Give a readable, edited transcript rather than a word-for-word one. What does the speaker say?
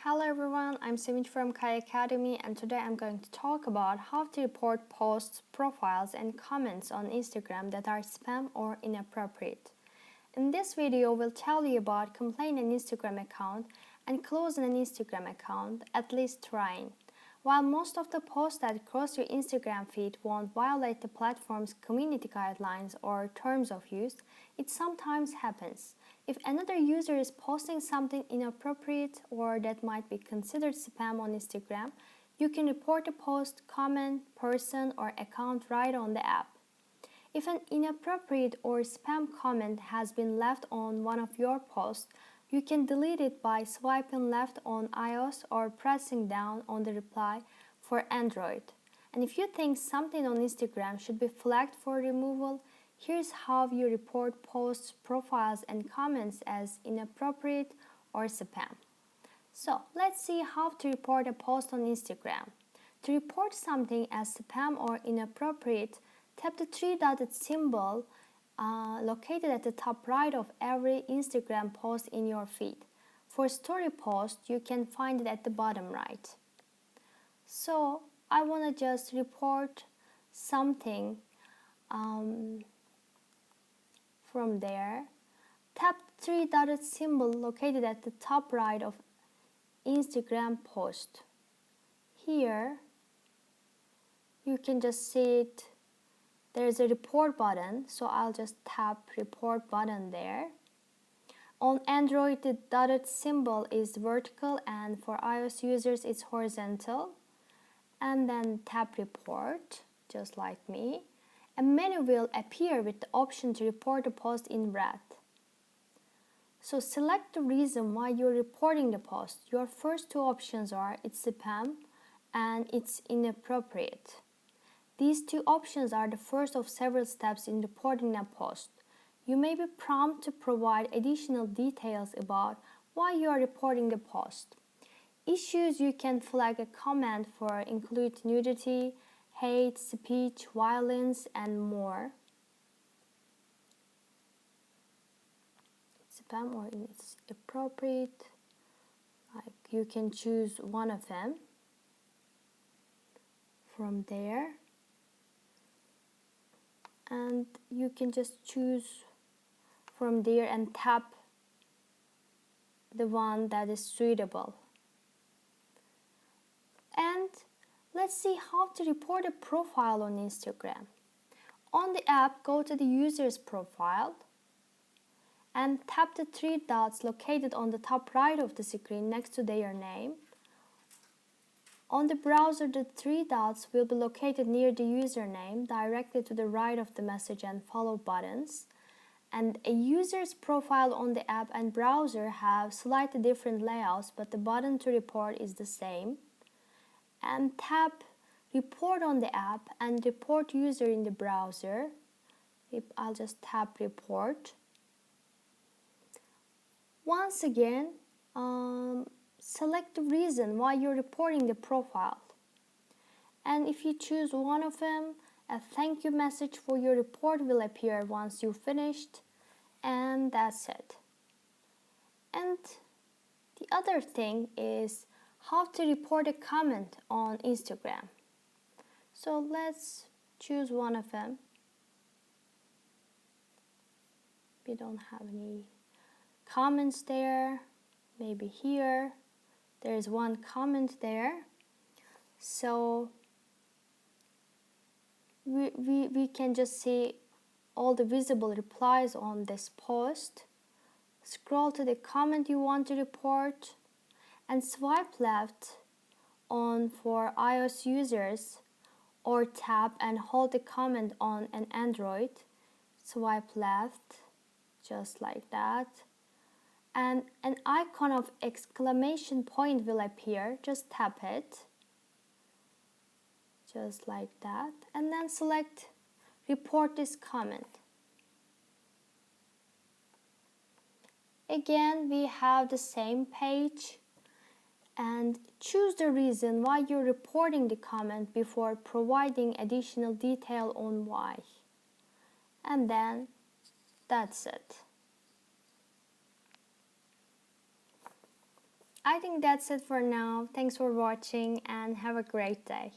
Hello everyone, I'm Sevinch from Kai Academy, and today I'm going to talk about how to report posts, profiles and comments on Instagram that are spam or inappropriate. In this video, we'll tell you about completing an Instagram account and closing an Instagram account, at least trying. While most of the posts that cross your Instagram feed won't violate the platform's community guidelines or terms of use, it sometimes happens. If another user is posting something inappropriate or that might be considered spam on Instagram, you can report the post, comment, person, or account right on the app. If an inappropriate or spam comment has been left on one of your posts, you can delete it by swiping left on iOS or pressing down on the reply for Android. And if you think something on Instagram should be flagged for removal, here's how you report posts, profiles, and comments as inappropriate or spam. So let's see how to report a post on Instagram. To report something as spam or inappropriate, tap the three-dotted symbol located at the top right of every Instagram post in your feed. For story post, you can find it at the bottom right. So I want to just report something from there. Tap the three-dotted symbol located at the top right of Instagram post. Here, you can just see it. There's a report button, so I'll just tap report button there. On Android, the dotted symbol is vertical, and for iOS users, it's horizontal. And then tap report, just like me. A menu will appear with the option to report the post in red. So select the reason why you're reporting the post. Your first two options are it's spam and it's inappropriate. These two options are the first of several steps in reporting a post. You may be prompted to provide additional details about why you are reporting the post. Issues you can flag a comment for include nudity, hate speech, violence, and more. Spam or it's appropriate. Like you can choose one of them from there. And you can just choose from there and tap the one that is suitable. And let's see how to report a profile on Instagram. On the app, go to the user's profile and tap the three dots located on the top right of the screen next to their name. On the browser, the three dots will be located near the username, directly to the right of the message and follow buttons. And a user's profile on the app and browser have slightly different layouts, but the button to report is the same. And tap report on the app and report user in the browser. I'll just tap report. Once again, select the reason why you're reporting the profile. And if you choose one of them, a thank you message for your report will appear once you've finished, and that's it. And the other thing is how to report a comment on Instagram. So let's choose one of them. We don't have any comments there. Maybe here. There's one comment there. So we can just see all the visible replies on this post. Scroll to the comment you want to report and swipe left on for iOS users, or tap and hold the comment on an Android. Swipe left, just like that. And an icon of exclamation point will appear. Just tap it. Just like that. And then select report this comment. Again, we have the same page. And choose the reason why you're reporting the comment before providing additional detail on why. And then that's it. I think that's it for now. Thanks for watching and have a great day.